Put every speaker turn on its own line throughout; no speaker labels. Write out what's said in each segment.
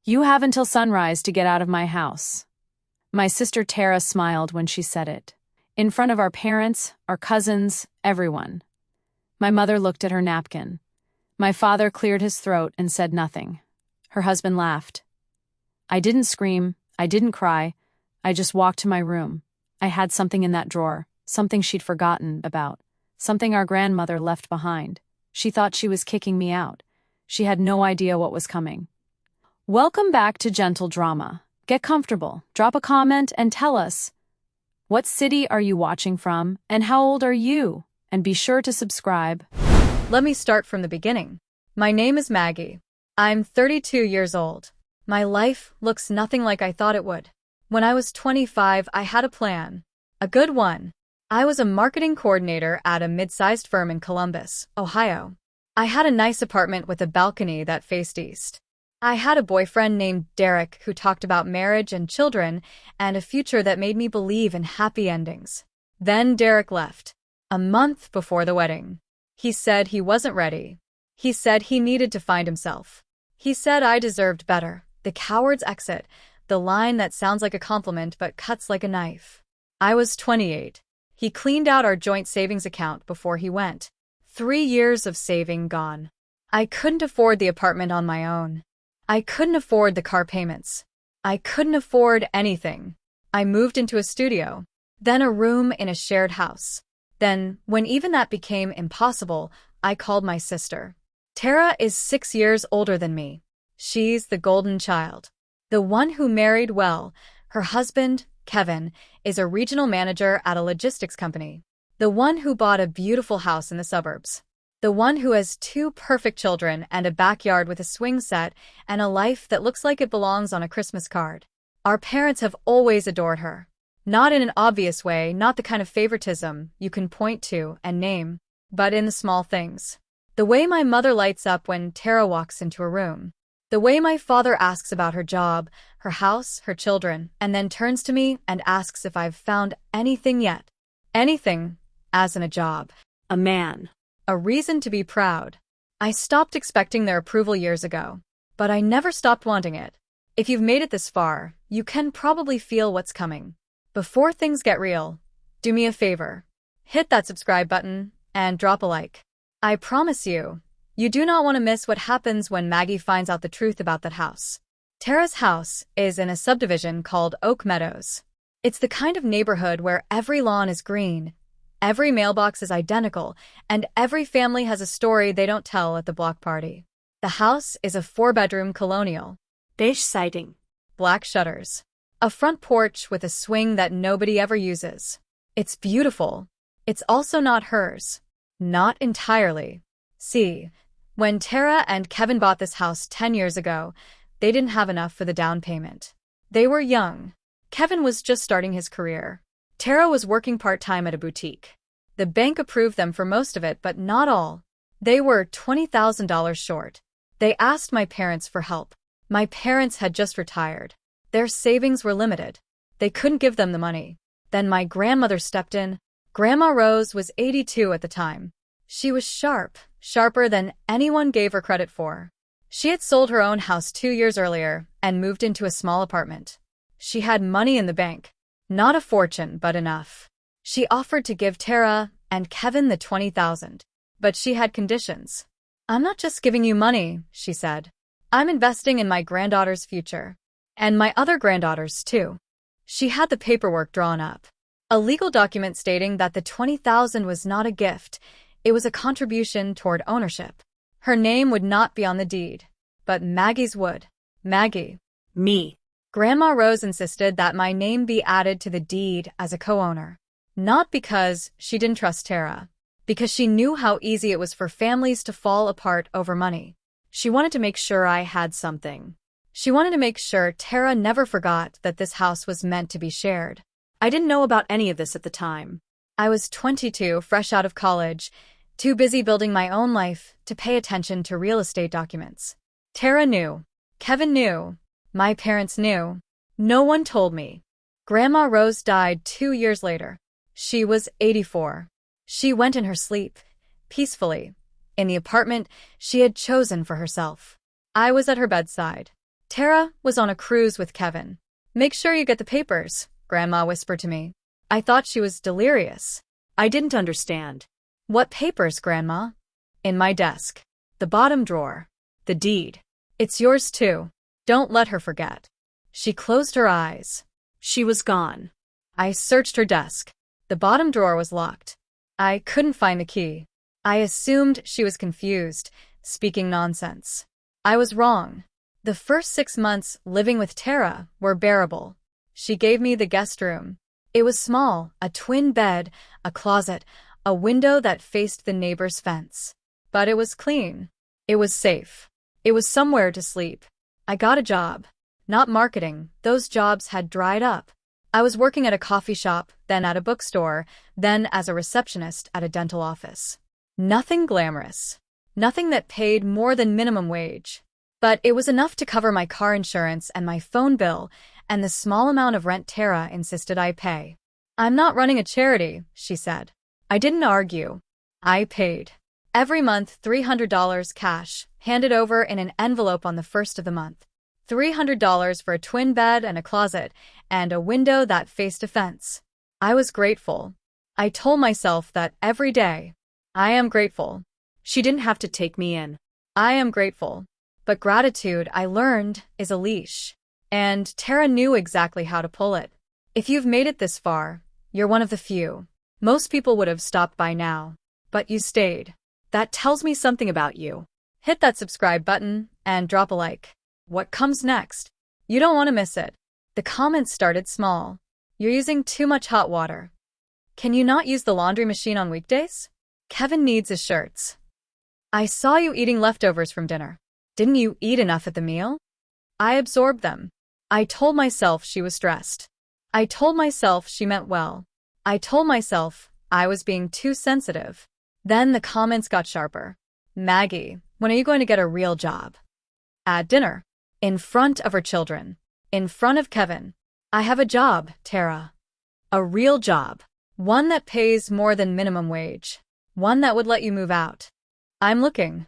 You have until sunrise to get out of my house. My sister Tara smiled when she said it. In front of our parents, our cousins, everyone. My mother looked at her napkin. My father cleared his throat and said nothing. Her husband laughed. I didn't scream, I didn't cry, I just walked to my room. I had something in that drawer, something she'd forgotten about, something our grandmother left behind. She thought she was kicking me out. She had no idea what was coming. Welcome back to Gentle Drama. Get comfortable, drop a comment, and tell us, what city are you watching from, and how old are you? And be sure to subscribe.
Let me start from the beginning. My name is Maggie. I'm 32 years old. My life looks nothing like I thought it would. When I was 25, I had a plan. A good one. I was a marketing coordinator at a mid-sized firm in Columbus, Ohio. I had a nice apartment with a balcony that faced east. I had a boyfriend named Derek who talked about marriage and children and a future that made me believe in happy endings. Then Derek left. A month before the wedding. He said he wasn't ready. He said he needed to find himself. He said I deserved better. The coward's exit. The line that sounds like a compliment but cuts like a knife. I was 28. He cleaned out our joint savings account before he went. 3 years of saving gone. I couldn't afford the apartment on my own. I couldn't afford the car payments. I couldn't afford anything. I moved into a studio, then a room in a shared house. Then, when even that became impossible, I called my sister. Tara is 6 years older than me. She's the golden child. The one who married well. Her husband, Kevin, is a regional manager at a logistics company. The one who bought a beautiful house in the suburbs. The one who has 2 perfect children and a backyard with a swing set and a life that looks like it belongs on a Christmas card. Our parents have always adored her. Not in an obvious way, not the kind of favoritism you can point to and name, but in the small things. The way my mother lights up when Tara walks into a room. The way my father asks about her job, her house, her children, and then turns to me and asks if I've found anything yet. Anything, as in a job.
A man.
A reason to be proud. I stopped expecting their approval years ago, but I never stopped wanting it. If you've made it this far, you can probably feel what's coming. Before things get real, do me a favor. Hit that subscribe button and drop a like. I promise you, you do not want to miss what happens when Maggie finds out the truth about that house. Tara's house is in a subdivision called Oak Meadows. It's the kind of neighborhood where every lawn is green, every mailbox is identical, and every family has a story they don't tell at the block party. The house is a 4-bedroom colonial.
Beige siding.
Black shutters. A front porch with a swing that nobody ever uses. It's beautiful. It's also not hers. Not entirely. See, when Tara and Kevin bought this house 10 years ago, they didn't have enough for the down payment. They were young. Kevin was just starting his career. Tara was working part-time at a boutique. The bank approved them for most of it, but not all. They were $20,000 short. They asked my parents for help. My parents had just retired. Their savings were limited. They couldn't give them the money. Then my grandmother stepped in. Grandma Rose was 82 at the time. She was sharp, sharper than anyone gave her credit for. She had sold her own house 2 years earlier and moved into a small apartment. She had money in the bank. Not a fortune, but enough. She offered to give Tara and Kevin the $20,000. But she had conditions. I'm not just giving you money, she said. I'm investing in my granddaughter's future. And my other granddaughters, too. She had the paperwork drawn up. A legal document stating that the $20,000 was not a gift. It was a contribution toward ownership. Her name would not be on the deed. But Maggie's would. Maggie.
Me.
Grandma Rose insisted that my name be added to the deed as a co-owner. Not because she didn't trust Tara. Because she knew how easy it was for families to fall apart over money. She wanted to make sure I had something. She wanted to make sure Tara never forgot that this house was meant to be shared. I didn't know about any of this at the time. I was 22, fresh out of college, too busy building my own life to pay attention to real estate documents. Tara knew. Kevin knew. My parents knew. No one told me. Grandma Rose died 2 years later. She was 84. She went in her sleep, peacefully, in the apartment she had chosen for herself. I was at her bedside. Tara was on a cruise with Kevin. Make sure you get the papers, Grandma whispered to me. I thought she was delirious.
I didn't understand.
What papers, Grandma? In my desk. The bottom drawer. The deed. It's yours too. Don't let her forget. She closed her eyes.
She was gone.
I searched her desk. The bottom drawer was locked. I couldn't find the key. I assumed she was confused, speaking nonsense. I was wrong. The first 6 months living with Tara were bearable. She gave me the guest room. It was small, a twin bed, a closet, a window that faced the neighbor's fence. But it was clean. It was safe. It was somewhere to sleep. I got a job. Not marketing, those jobs had dried up. I was working at a coffee shop, then at a bookstore, then as a receptionist at a dental office. Nothing glamorous. Nothing that paid more than minimum wage. But it was enough to cover my car insurance and my phone bill and the small amount of rent Tara insisted I pay. I'm not running a charity, she said. I didn't argue. I paid. Every month, $300 cash, handed over in an envelope on the first of the month. $300 for a twin bed and a closet, and a window that faced a fence. I was grateful. I told myself that every day. I am grateful.
She didn't have to take me in.
I am grateful. But gratitude, I learned, is a leash. And Tara knew exactly how to pull it. If you've made it this far, you're one of the few. Most people would have stopped by now. But you stayed.
That tells me something about you.
Hit that subscribe button and drop a like. What comes next? You don't want to miss it. The comments started small. You're using too much hot water. Can you not use the laundry machine on weekdays? Kevin needs his shirts. I saw you eating leftovers from dinner. Didn't you eat enough at the meal? I absorbed them. I told myself she was stressed. I told myself she meant well. I told myself I was being too sensitive. Then the comments got sharper. Maggie, when are you going to get a real job? At dinner. In front of her children. In front of Kevin. I have a job, Tara. A real job. One that pays more than minimum wage. One that would let you move out. I'm looking.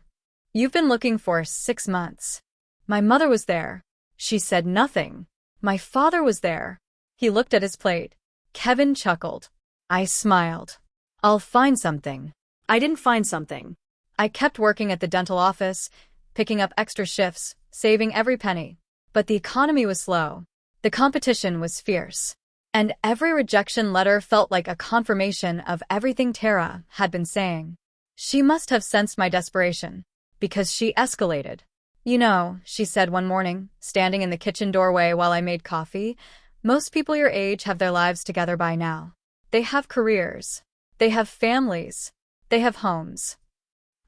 You've been looking for 6 months. My mother was there. She said nothing. My father was there. He looked at his plate. Kevin chuckled. I smiled. I'll find something.
I didn't find something.
I kept working at the dental office, picking up extra shifts, saving every penny. But the economy was slow. The competition was fierce. And every rejection letter felt like a confirmation of everything Tara had been saying. She must have sensed my desperation, because she escalated. You know, she said one morning, standing in the kitchen doorway while I made coffee, most people your age have their lives together by now. They have careers. They have families. They have homes.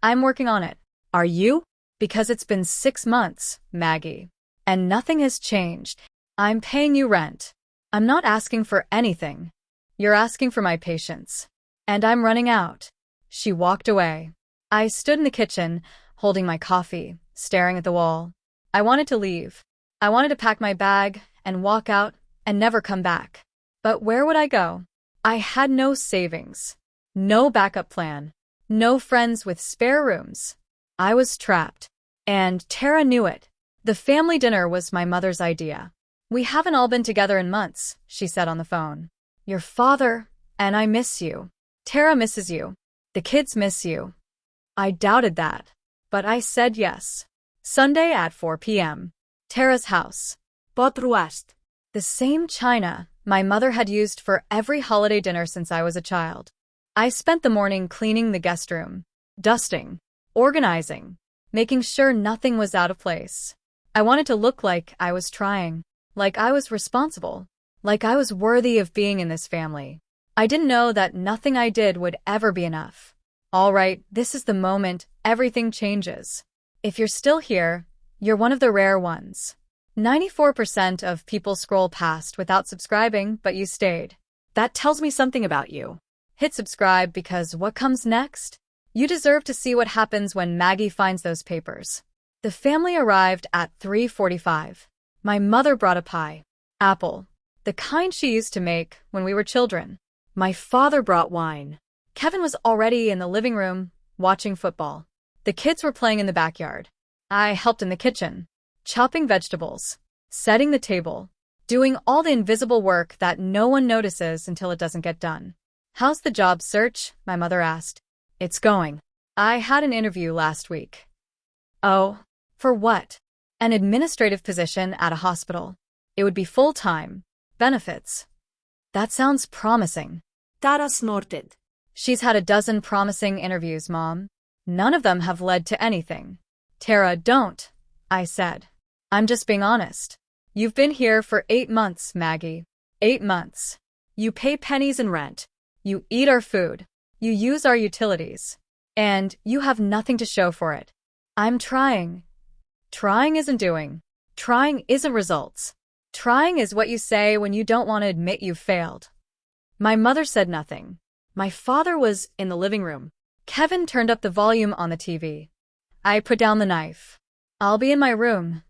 I'm working on it.
Are you?
Because it's been 6 months, Maggie. And nothing has changed. I'm paying you rent. I'm not asking for anything. You're asking for my patience. And I'm running out. She walked away. I stood in the kitchen, holding my coffee, staring at the wall. I wanted to leave. I wanted to pack my bag and walk out and never come back. But where would I go? I had no savings. No backup plan. No friends with spare rooms. I was trapped. And Tara knew it. The family dinner was my mother's idea. We haven't all been together in months, she said on the phone. Your father, and I miss you. Tara misses you. The kids miss you. I doubted that. But I said yes. Sunday at 4 p.m. Tara's house.
Potruast.
The same china my mother had used for every holiday dinner since I was a child. I spent the morning cleaning the guest room, dusting, organizing, making sure nothing was out of place. I wanted to look like I was trying, like I was responsible, like I was worthy of being in this family. I didn't know that nothing I did would ever be enough. All right, this is the moment everything changes. If you're still here, you're one of the rare ones. 94% of people scroll past without subscribing, but you stayed.
That tells me something about you.
Hit subscribe because what comes next? You deserve to see what happens when Maggie finds those papers. The family arrived at 3:45. My mother brought a pie. Apple. The kind she used to make when we were children. My father brought wine. Kevin was already in the living room, watching football. The kids were playing in the backyard. I helped in the kitchen, chopping vegetables, setting the table, doing all the invisible work that no one notices until it doesn't get done. "How's the job search?" my mother asked. "It's going. I had an interview last week." "Oh, for what?" "An administrative position at a hospital. It would be full-time. Benefits." "That sounds promising."
Tara snorted.
"She's had a dozen promising interviews, Mom. None of them have led to anything." "Tara, don't," I said. "I'm just being honest. You've been here for 8 months, Maggie. 8 months. You pay pennies in rent. You eat our food. You use our utilities. And you have nothing to show for it. I'm trying. Trying isn't doing. Trying isn't results. Trying is what you say when you don't want to admit you've failed." My mother said nothing. My father was in the living room. Kevin turned up the volume on the TV. I put down the knife. "I'll be in my room."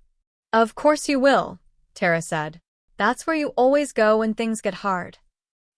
"Of course you will," Tara said. "That's where you always go when things get hard."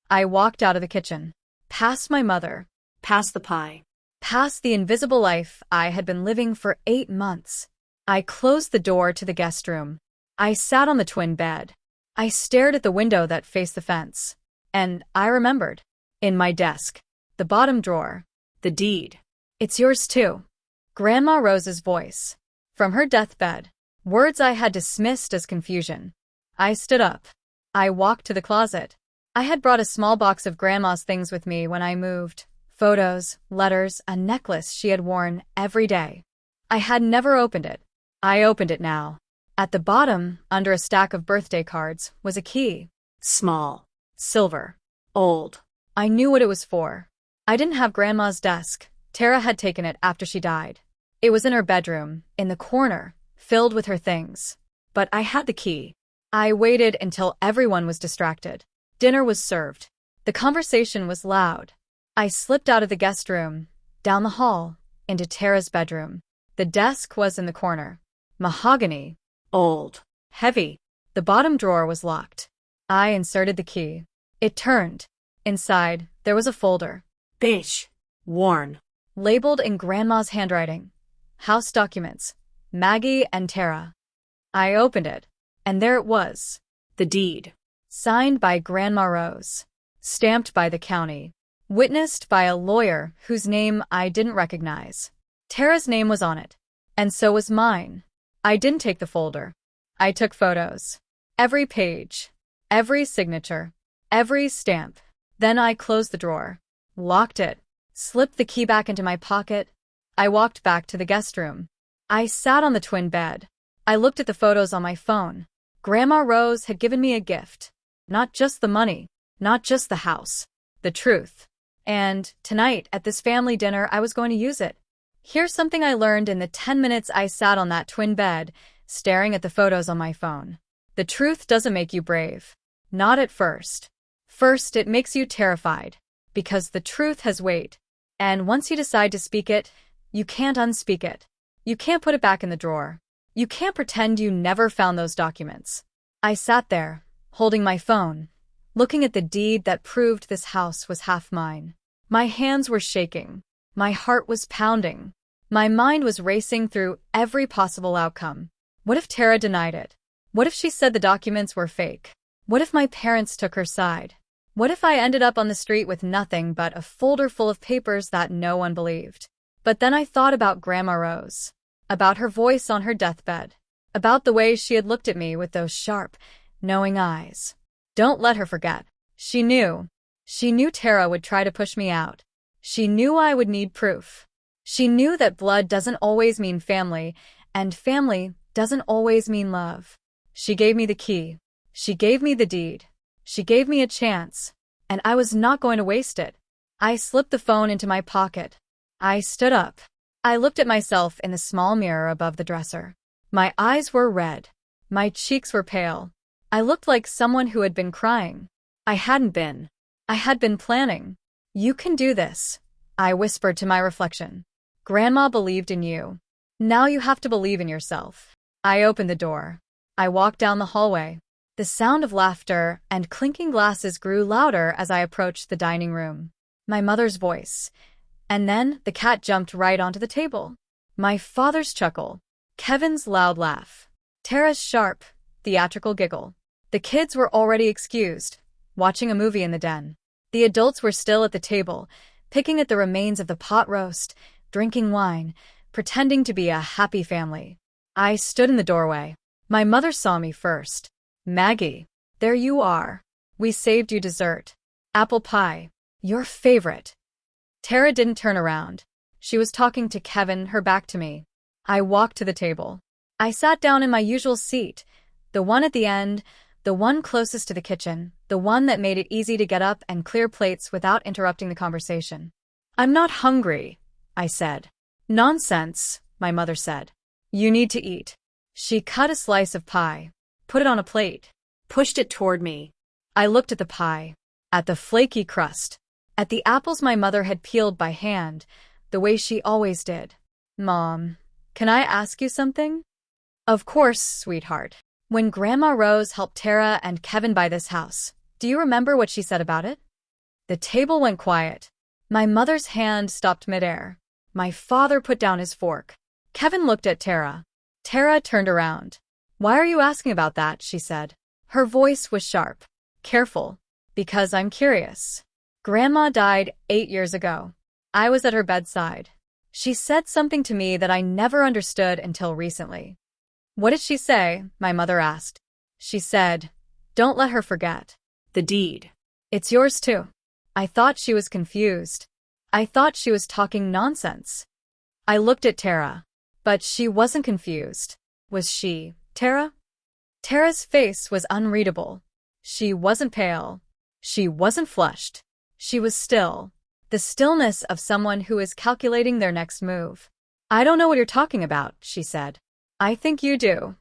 I walked out of the kitchen. Past my mother.
Pass the pie.
Past the invisible life I had been living for 8 months. I closed the door to the guest room. I sat on the twin bed. I stared at the window that faced the fence. And I remembered. In my desk. The bottom drawer.
The deed.
"It's yours too." Grandma Rose's voice. From her deathbed. Words I had dismissed as confusion. I stood up. I walked to the closet. I had brought a small box of Grandma's things with me when I moved. Photos, letters, a necklace she had worn every day. I had never opened it. I opened it now. At the bottom, under a stack of birthday cards, was a key.
Small.
Silver.
Old.
I knew what it was for. I didn't have Grandma's desk. Tara had taken it after she died. It was in her bedroom, in the corner, filled with her things. But I had the key. I waited until everyone was distracted. Dinner was served. The conversation was loud. I slipped out of the guest room, down the hall, into Tara's bedroom. The desk was in the corner. Mahogany.
Old.
Heavy. The bottom drawer was locked. I inserted the key. It turned. Inside, there was a folder.
Beige. Worn.
Labeled in Grandma's handwriting. House documents. Maggie and Tara. I opened it, and there it was.
The deed.
Signed by Grandma Rose. Stamped by the county. Witnessed by a lawyer whose name I didn't recognize. Tara's name was on it. And so was mine. I didn't take the folder. I took photos. Every page. Every signature. Every stamp. Then I closed the drawer. Locked it. Slipped the key back into my pocket. I walked back to the guest room. I sat on the twin bed. I looked at the photos on my phone. Grandma Rose had given me a gift. Not just the money. Not just the house. The truth. And tonight, at this family dinner, I was going to use it. Here's something I learned in the 10 minutes I sat on that twin bed, staring at the photos on my phone. The truth doesn't make you brave. Not at first. First, it makes you terrified. Because the truth has weight. And once you decide to speak it, you can't unspeak it. You can't put it back in the drawer. You can't pretend you never found those documents. I sat there, holding my phone, looking at the deed that proved this house was half mine. My hands were shaking. My heart was pounding. My mind was racing through every possible outcome. What if Tara denied it? What if she said the documents were fake? What if my parents took her side? What if I ended up on the street with nothing but a folder full of papers that no one believed? But then I thought about Grandma Rose, about her voice on her deathbed, about the way she had looked at me with those sharp, knowing eyes. Don't let her forget. She knew. She knew Tara would try to push me out. She knew I would need proof. She knew that blood doesn't always mean family, and family doesn't always mean love. She gave me the key. She gave me the deed. She gave me a chance, and I was not going to waste it. I slipped the phone into my pocket. I stood up. I looked at myself in the small mirror above the dresser. My eyes were red. My cheeks were pale. I looked like someone who had been crying. I hadn't been. I had been planning. "You can do this," I whispered to my reflection. "Grandma believed in you. Now you have to believe in yourself." I opened the door. I walked down the hallway. The sound of laughter and clinking glasses grew louder as I approached the dining room. My mother's voice. And then the cat jumped right onto the table. My father's chuckle. Kevin's loud laugh. Tara's sharp, theatrical giggle. The kids were already excused, watching a movie in the den. The adults were still at the table, picking at the remains of the pot roast, drinking wine, pretending to be a happy family. I stood in the doorway. My mother saw me first. "Maggie, there you are. We saved you dessert. Apple pie. Your favorite." Tara didn't turn around. She was talking to Kevin, her back to me. I walked to the table. I sat down in my usual seat, the one at the end, the one closest to the kitchen, the one that made it easy to get up and clear plates without interrupting the conversation. "I'm not hungry," I said. "Nonsense," my mother said. "You need to eat." She cut a slice of pie, put it on a plate,
Pushed it toward me.
I looked at the pie, at the flaky crust, at the apples my mother had peeled by hand, the way she always did. "Mom, can I ask you something?" "Of course, sweetheart." "When Grandma Rose helped Tara and Kevin buy this house, do you remember what she said about it?" The table went quiet. My mother's hand stopped midair. My father put down his fork. Kevin looked at Tara. Tara turned around. "Why are you asking about that?" she said. Her voice was sharp. "Careful. Because I'm curious. Grandma died 8 years ago. I was at her bedside. She said something to me that I never understood until recently." "What did she say?" my mother asked. "She said, don't let her forget.
The deed.
It's yours too." I thought she was confused. I thought she was talking nonsense. I looked at Tara. But she wasn't confused. Was she, Tara? Tara's face was unreadable. She wasn't pale. She wasn't flushed. She was still. The stillness of someone who is calculating their next move. "I don't know what you're talking about," she said. "I think you do.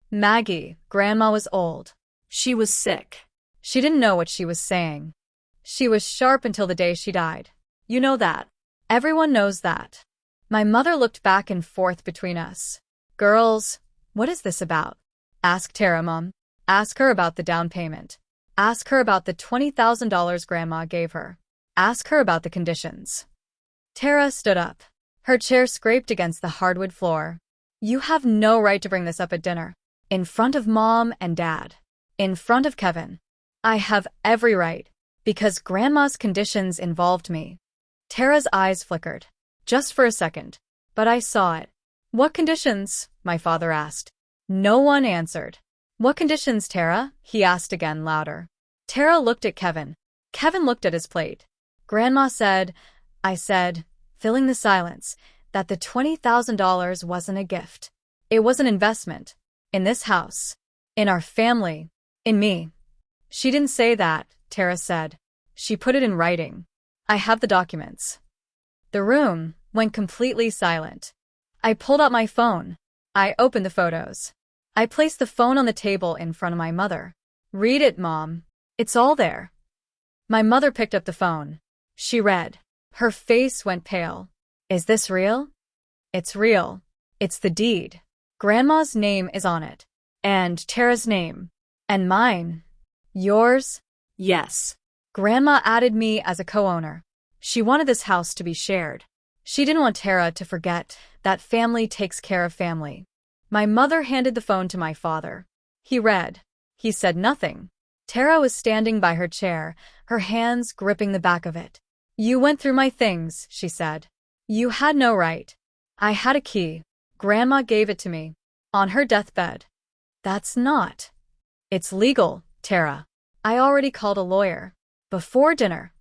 Maggie, Grandma was old.
She was sick."
She didn't know what she was saying. "She was sharp until the day she died. You know that. Everyone knows that." My mother looked back and forth between us. "Girls, what is this about? Ask Tara, Mom. Ask her about the down payment. Ask her about the $20,000 Grandma gave her. Ask her about the conditions." Tara stood up. Her chair scraped against the hardwood floor. "You have no right to bring this up at dinner. In front of Mom and Dad. In front of Kevin. I have every right. Because Grandma's conditions involved me." Tara's eyes flickered. Just for a second. But I saw it. "What conditions?" my father asked. No one answered. "What conditions, Tara?" he asked again, louder. Tara looked at Kevin. Kevin looked at his plate. "Grandma said," I said, filling the silence, "that the $20,000 wasn't a gift. It was an investment. In this house. In our family. In me." "She didn't say that," Tara said. "She put it in writing. I have the documents." The room went completely silent. I pulled out my phone. I opened the photos. I placed the phone on the table in front of my mother. "Read it, Mom. It's all there." My mother picked up the phone. She read. Her face went pale. "Is this real?" "It's real. It's the deed. Grandma's name is on it. And Tara's name. And mine. Yours?"
Yes.
Grandma added me as a co-owner. She wanted this house to be shared. She didn't want Tara to forget that family takes care of family. My mother handed the phone to my father. He read. He said nothing. Tara was standing by her chair, her hands gripping the back of it. "You went through my things," she said. "You had no right. I had a key. Grandma gave it to me. On her deathbed." "That's not." "It's legal, Tara. I already called a lawyer. Before dinner."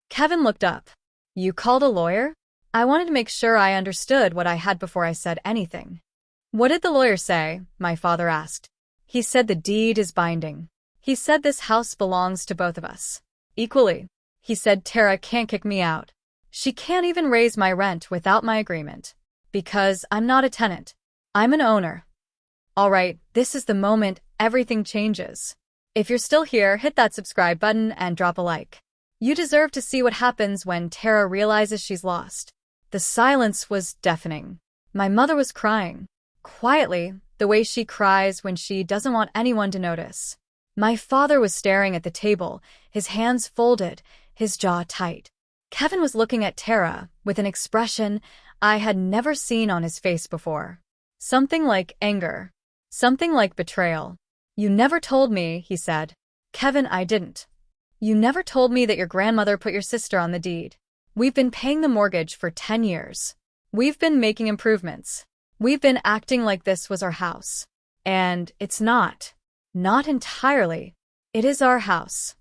Kevin looked up. "You called a lawyer?" I wanted to make sure I understood what I had before I said anything. "What did the lawyer say?" my father asked. "He said the deed is binding. He said this house belongs to both of us. Equally. He said Tara can't kick me out. She can't even raise my rent without my agreement. Because I'm not a tenant. I'm an owner." All right, this is the moment everything changes. If you're still here, hit that subscribe button and drop a like. You deserve to see what happens when Tara realizes she's lost. The silence was deafening. My mother was crying. Quietly, the way she cries when she doesn't want anyone to notice. My father was staring at the table, his hands folded, his jaw tight. Kevin was looking at Tara with an expression I had never seen on his face before. Something like anger. Something like betrayal. You never told me, he said. Kevin, I didn't. You never told me that your grandmother put your sister on the deed. We've been paying the mortgage for 10 years. We've been making improvements. We've been acting like this was our house. And it's not. Not entirely. It is our house.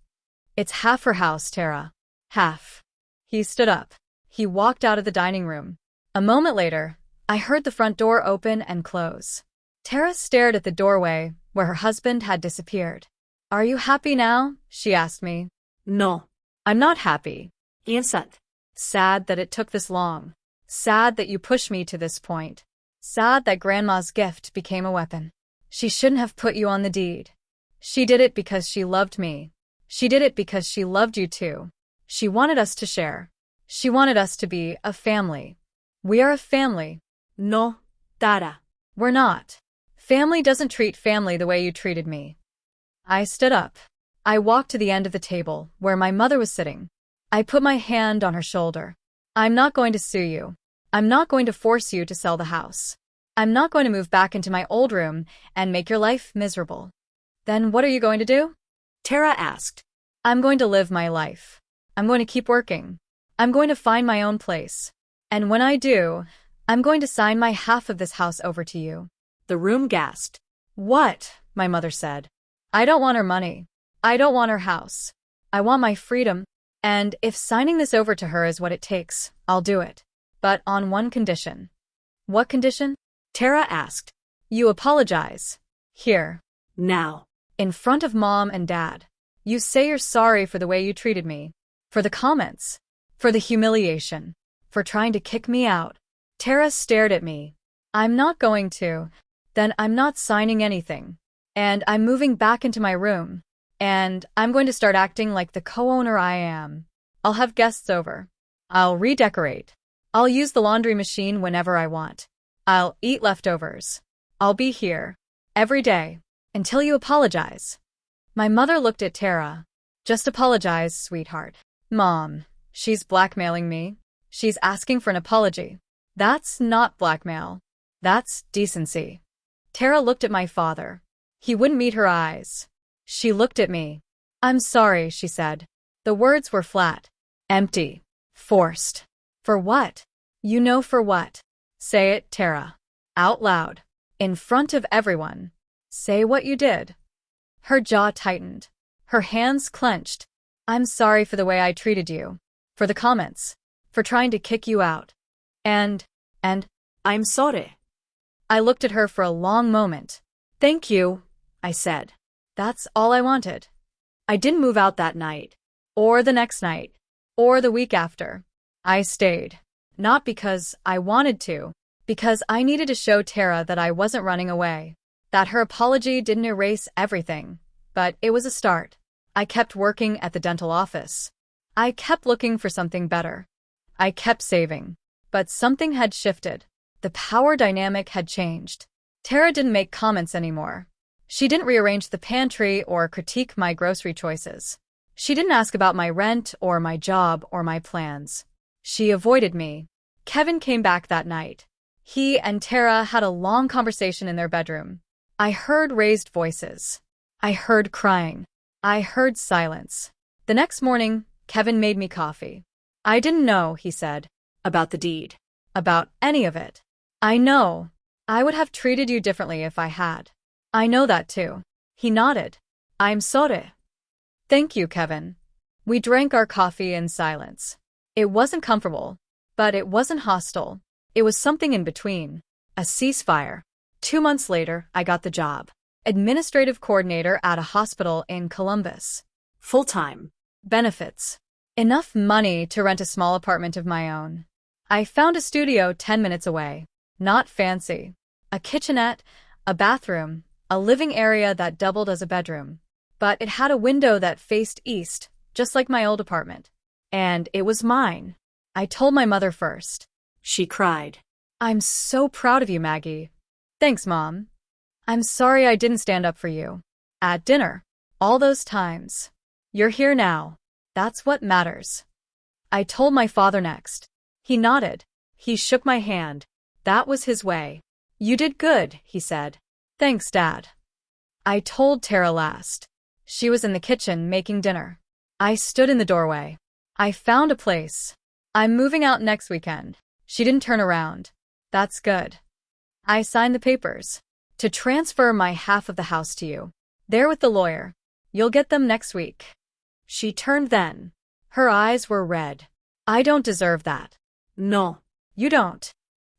It's half her house, Tara. Half. He stood up. He walked out of the dining room. A moment later, I heard the front door open and close. Tara stared at the doorway where her husband had disappeared. Are you happy now? She asked me.
No.
I'm not happy.
Ansat.
Sad that it took this long. Sad that you pushed me to this point. Sad that Grandma's gift became a weapon. She shouldn't have put you on the deed. She did it because she loved me. She did it because she loved you too. She wanted us to share. She wanted us to be a family. We are a family.
No, Tara.
We're not. Family doesn't treat family the way you treated me. I stood up. I walked to the end of the table where my mother was sitting. I put my hand on her shoulder. I'm not going to sue you. I'm not going to force you to sell the house. I'm not going to move back into my old room and make your life miserable. Then what are you going to do?
Tara asked.
I'm going to live my life. I'm going to keep working. I'm going to find my own place. And when I do, I'm going to sign my half of this house over to you.
The room gasped.
What? My mother said. I don't want her money. I don't want her house. I want my freedom. And if signing this over to her is what it takes, I'll do it. But on one condition. What condition?
Tara asked.
You apologize. Here.
Now.
In front of Mom and Dad. You say you're sorry for the way you treated me. For the comments. For the humiliation. For trying to kick me out. Tara stared at me. I'm not going to. Then I'm not signing anything. And I'm moving back into my room. And I'm going to start acting like the co-owner I am. I'll have guests over. I'll redecorate. I'll use the laundry machine whenever I want. I'll eat leftovers. I'll be here. Every day. Until you apologize. My mother looked at Tara. Just apologize, sweetheart. Mom, she's blackmailing me. She's asking for an apology. That's not blackmail. That's decency. Tara looked at my father. He wouldn't meet her eyes. She looked at me. I'm sorry, she said. The words were flat. Empty. Forced. For what? You know for what. Say it, Tara. Out loud. In front of everyone. Say what you did. Her jaw tightened. Her hands clenched. I'm sorry for the way I treated you. For the comments. For trying to kick you out. And
I'm sorry.
I looked at her for a long moment. Thank you, I said. That's all I wanted. I didn't move out that night. Or the next night. Or the week after. I stayed. Not because I wanted to. Because I needed to show Tara that I wasn't running away. That her apology didn't erase everything. But it was a start. I kept working at the dental office. I kept looking for something better. I kept saving. But something had shifted. The power dynamic had changed. Tara didn't make comments anymore. She didn't rearrange the pantry or critique my grocery choices. She didn't ask about my rent or my job or my plans. She avoided me. Kevin came back that night. He and Tara had a long conversation in their bedroom. I heard raised voices. I heard crying. I heard silence. The next morning, Kevin made me coffee. I didn't know, he said.
About the deed.
About any of it. I know. I would have treated you differently if I had. I know that too. He nodded. I'm sorry. Thank you, Kevin. We drank our coffee in silence. It wasn't comfortable, but it wasn't hostile. It was something in between. A ceasefire. 2 months later, I got the job. Administrative coordinator at a hospital in Columbus.
Full-time.
Benefits. Enough money to rent a small apartment of my own. I found a studio 10 minutes away. Not fancy. A kitchenette, a bathroom, a living area that doubled as a bedroom. But it had a window that faced east, just like my old apartment. And it was mine. I told my mother first.
She cried.
I'm so proud of you, Maggie. Thanks, Mom. I'm sorry I didn't stand up for you. At dinner. All those times. You're here now. That's what matters. I told my father next. He nodded. He shook my hand. That was his way. You did good, he said. Thanks, Dad. I told Tara last. She was in the kitchen making dinner. I stood in the doorway. I found a place. I'm moving out next weekend. She didn't turn around. That's good. I signed the papers. To transfer my half of the house to you. They're with the lawyer. You'll get them next week.
She turned then.
Her eyes were red. I don't deserve that.
No.
You don't.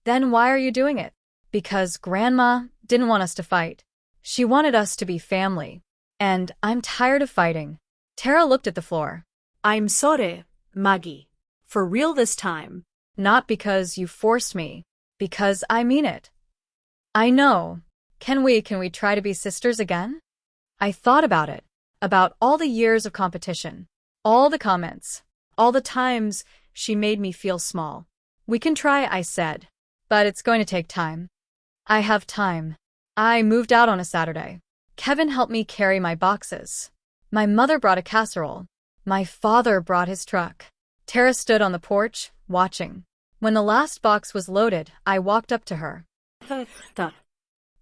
Then why are you doing it? Because Grandma didn't want us to fight. She wanted us to be family. And I'm tired of fighting. Tara looked at the floor.
I'm sorry, Maggie. For real this time.
Not because you forced me. Because I mean it. I know. Can we try to be sisters again? I thought about it. About all the years of competition. All the comments. All the times she made me feel small. We can try, I said. But it's going to take time. I have time. I moved out on a Saturday. Kevin helped me carry my boxes. My mother brought a casserole. My father brought his truck. Tara stood on the porch, watching. When the last box was loaded, I walked up to her.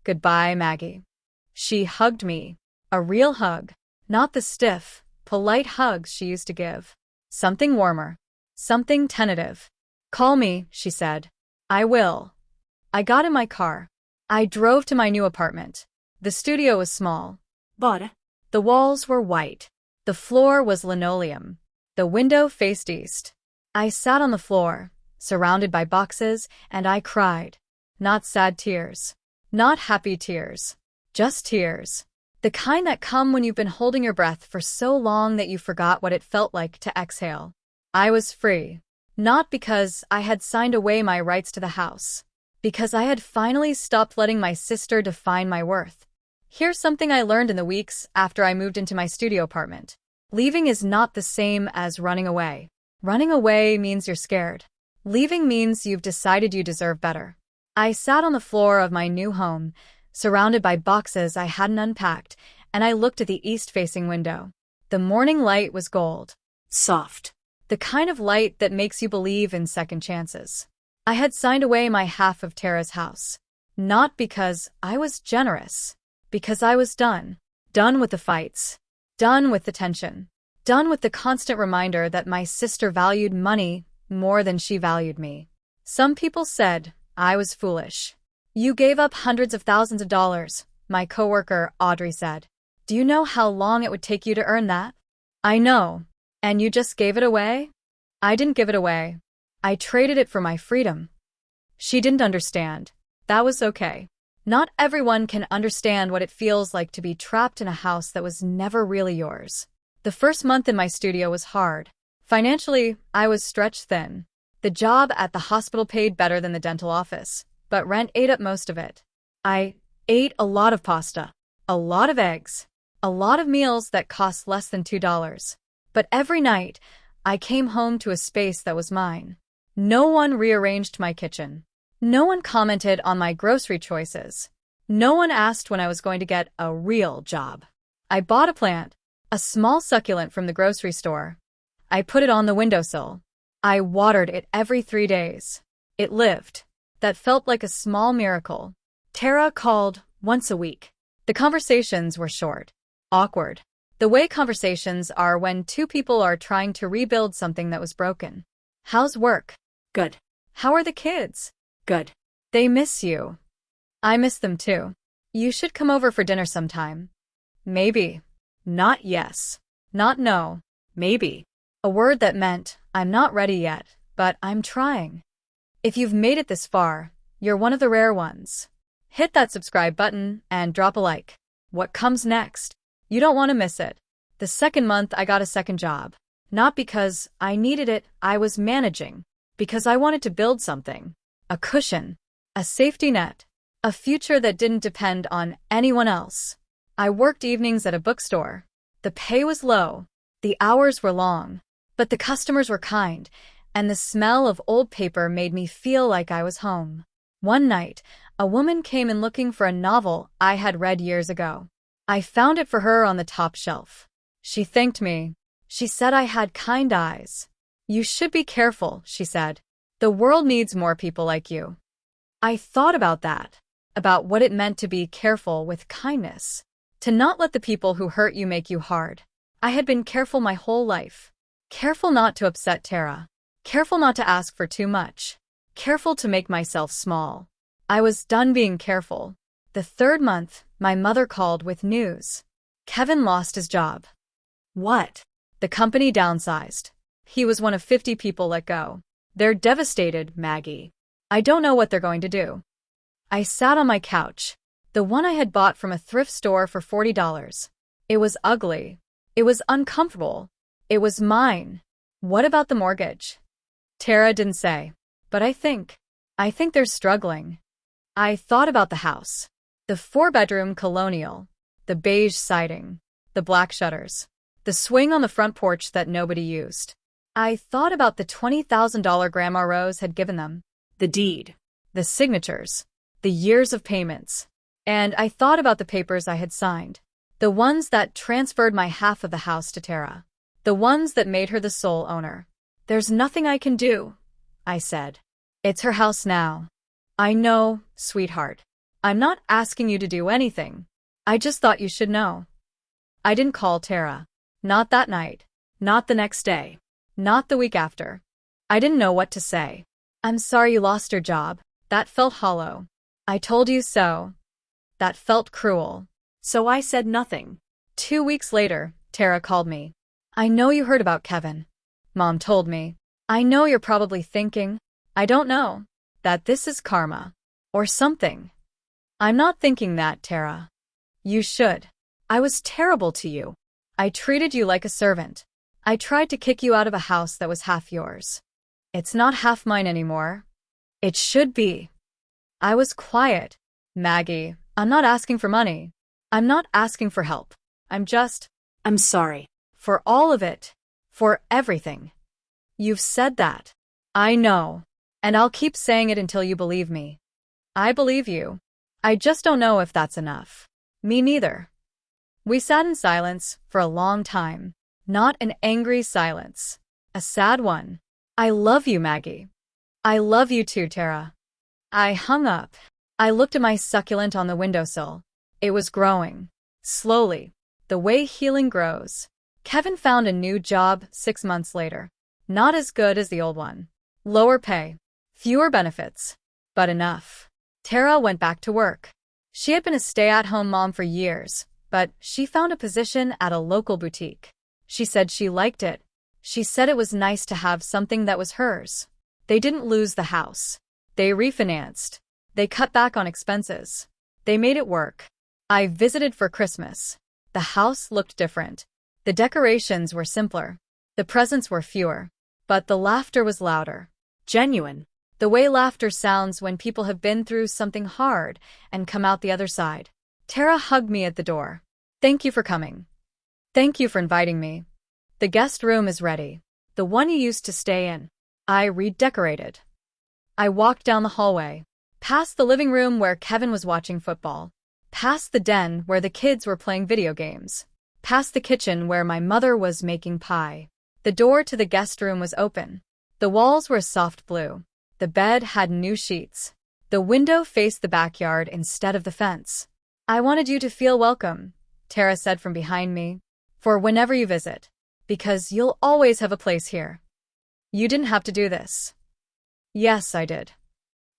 Goodbye, Maggie. She hugged me. A real hug. Not the stiff, polite hugs she used to give. Something warmer. Something tentative. Call me, she said. I will. I got in my car. I drove to my new apartment. The studio was small.
But
The walls were white. The floor was linoleum. The window faced east. I sat on the floor, surrounded by boxes, and I cried. Not sad tears. Not happy tears. Just tears. The kind that come when you've been holding your breath for so long that you forgot what it felt like to exhale. I was free. Not because I had signed away my rights to the house. Because I had finally stopped letting my sister define my worth. Here's something I learned in the weeks after I moved into my studio apartment. Leaving is not the same as running away. Running away means you're scared. Leaving means you've decided you deserve better. I sat on the floor of my new home, surrounded by boxes I hadn't unpacked, and I looked at the east-facing window. The morning light was gold.
soft.
The kind of light that makes you believe in second chances. I had signed away my half of Tara's house. Not because I was generous. Because I was done. Done with the fights. Done with the tension. Done with the constant reminder that my sister valued money more than she valued me. Some people said I was foolish. You gave up hundreds of thousands of dollars, my coworker Audrey said. Do you know how long it would take you to earn that? I know. And you just gave it away? I didn't give it away. I traded it for my freedom. She didn't understand. That was okay. Not everyone can understand what it feels like to be trapped in a house that was never really yours. The first month in my studio was hard. Financially, I was stretched thin. The job at the hospital paid better than the dental office, but rent ate up most of it. I ate a lot of pasta, a lot of eggs, a lot of meals that cost less than $2. But every night, I came home to a space that was mine. No one rearranged my kitchen. No one commented on my grocery choices. No one asked when I was going to get a real job. I bought a plant, a small succulent from the grocery store. I put it on the windowsill. I watered it every 3 days. It lived. That felt like a small miracle. Tara called once a week. The conversations were short, awkward. The way conversations are when two people are trying to rebuild something that was broken. How's work?
Good.
How are the kids?
Good.
They miss you. I miss them too. You should come over for dinner sometime. Maybe. Not yes. Not no. Maybe. A word that meant, I'm not ready yet, but I'm trying. If you've made it this far, you're one of the rare ones. Hit that subscribe button and drop a like. What comes next? You don't want to miss it. The second month I got a second job. Not because I needed it, I was managing. Because I wanted to build something. A cushion. A safety net. A future that didn't depend on anyone else. I worked evenings at a bookstore. The pay was low. The hours were long. But the customers were kind, and the smell of old paper made me feel like I was home. One night, a woman came in looking for a novel I had read years ago. I found it for her on the top shelf. She thanked me. She said I had kind eyes. You should be careful, she said. The world needs more people like you. I thought about that. about what it meant to be careful with kindness, to not let the people who hurt you make you hard. I had been careful my whole life. Careful not to upset Tara. Careful not to ask for too much. Careful to make myself small. I was done being careful. The third month, my mother called with news. Kevin lost his job.
What?
The company downsized. He was one of 50 people let go. They're devastated, Maggie. I don't know what they're going to do. I sat on my couch, the one I had bought from a thrift store for $40. It was ugly. It was uncomfortable. It was mine. What about the mortgage? Tara didn't say, but I think they're struggling. I thought about the house. The 4-bedroom colonial, the beige siding, the black shutters, the swing on the front porch that nobody used. I thought about the $20,000 Grandma Rose had given them,
The deed.
the signatures, the years of payments. And I thought about the papers I had signed, the ones that transferred my half of the house to Tara, the ones that made her the sole owner. There's nothing I can do, I said. It's her house now. I know, sweetheart. I'm not asking you to do anything. I just thought you should know. I didn't call Tara. Not that night. Not the next day. Not the week after. I didn't know what to say. I'm sorry you lost your job. That felt hollow. I told you so. That felt cruel.
So I said nothing.
2 weeks later, Tara called me. I know you heard about Kevin. Mom told me. I know you're probably thinking, I don't know, that this is karma. Or something. I'm not thinking that, Tara. You should. I was terrible to you. I treated you like a servant. I tried to kick you out of a house that was half yours. It's not half mine anymore. It should be. I was quiet. Maggie, I'm not asking for money. I'm not asking for help.
I'm sorry.
For all of it. For everything. You've said that. I know. And I'll keep saying it until you believe me. I believe you. I just don't know if that's enough. Me neither. We sat in silence for a long time. Not an angry silence. A sad one. I love you, Maggie. I love you too, Tara. I hung up. I looked at my succulent on the windowsill. It was growing. Slowly. The way healing grows. Kevin found a new job 6 months later. Not as good as the old one. Lower pay. Fewer benefits. But enough. Tara went back to work. She had been a stay-at-home mom for years, but she found a position at a local boutique. She said she liked it. She said it was nice to have something that was hers. They didn't lose the house. They refinanced. They cut back on expenses. They made it work. I visited for Christmas. The house looked different. The decorations were simpler. The presents were fewer. But the laughter was louder.
Genuine.
The way laughter sounds when people have been through something hard and come out the other side. Tara hugged me at the door. Thank you for coming. Thank you for inviting me. The guest room is ready. The one you used to stay in. I redecorated. I walked down the hallway. Past the living room where Kevin was watching football. Past the den where the kids were playing video games. Past the kitchen where my mother was making pie. The door to the guest room was open. The walls were soft blue. The bed had new sheets. The window faced the backyard instead of the fence. I wanted you to feel welcome, Tara said from behind me, for whenever you visit, because you'll always have a place here. You didn't have to do this. Yes, I did.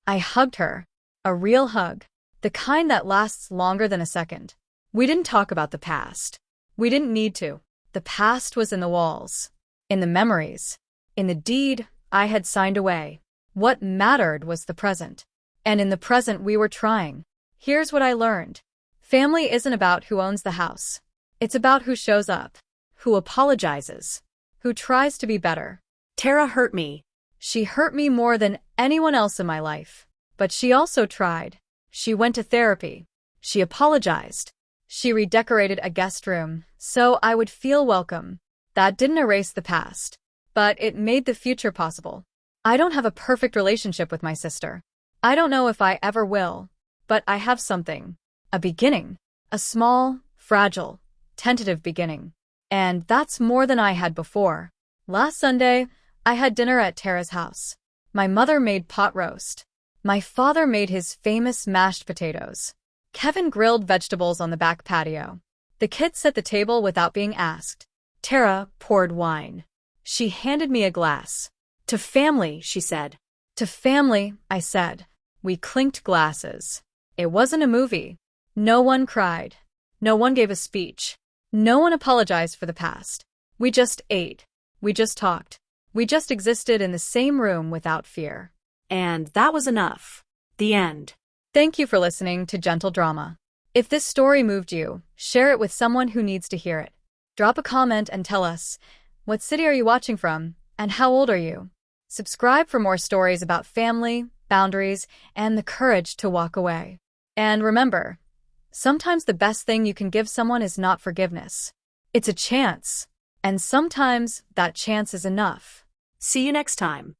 I hugged her. A real hug. The kind that lasts longer than a second. We didn't talk about the past. We didn't need to. The past was in the walls. In the memories. In the deed I had signed away. What mattered was the present. And in the present we were trying. Here's what I learned. Family isn't about who owns the house. It's about who shows up. Who apologizes. Who tries to be better.
Tara hurt me.
She hurt me more than anyone else in my life. But she also tried. She went to therapy. She apologized. She redecorated a guest room so I would feel welcome. That didn't erase the past. But it made the future possible. I don't have a perfect relationship with my sister. I don't know if I ever will. But I have something. A beginning. A small, fragile, tentative beginning. And that's more than I had before. Last Sunday, I had dinner at Tara's house. My mother made pot roast. My father made his famous mashed potatoes. Kevin grilled vegetables on the back patio. The kids set the table without being asked. Tara poured wine. She handed me a glass.
To family, she said.
To family, I said. We clinked glasses. It wasn't a movie. No one cried. No one gave a speech. No one apologized for the past. We just ate. We just talked. We just existed in the same room without fear.
And that was enough. The end.
Thank you for listening to Gentle Drama. If this story moved you, share it with someone who needs to hear it. Drop a comment and tell us, what city are you watching from, and how old are you? Subscribe for more stories about family, boundaries, and the courage to walk away. And remember, sometimes the best thing you can give someone is not forgiveness. It's a chance. And sometimes that chance is enough.
See you next time.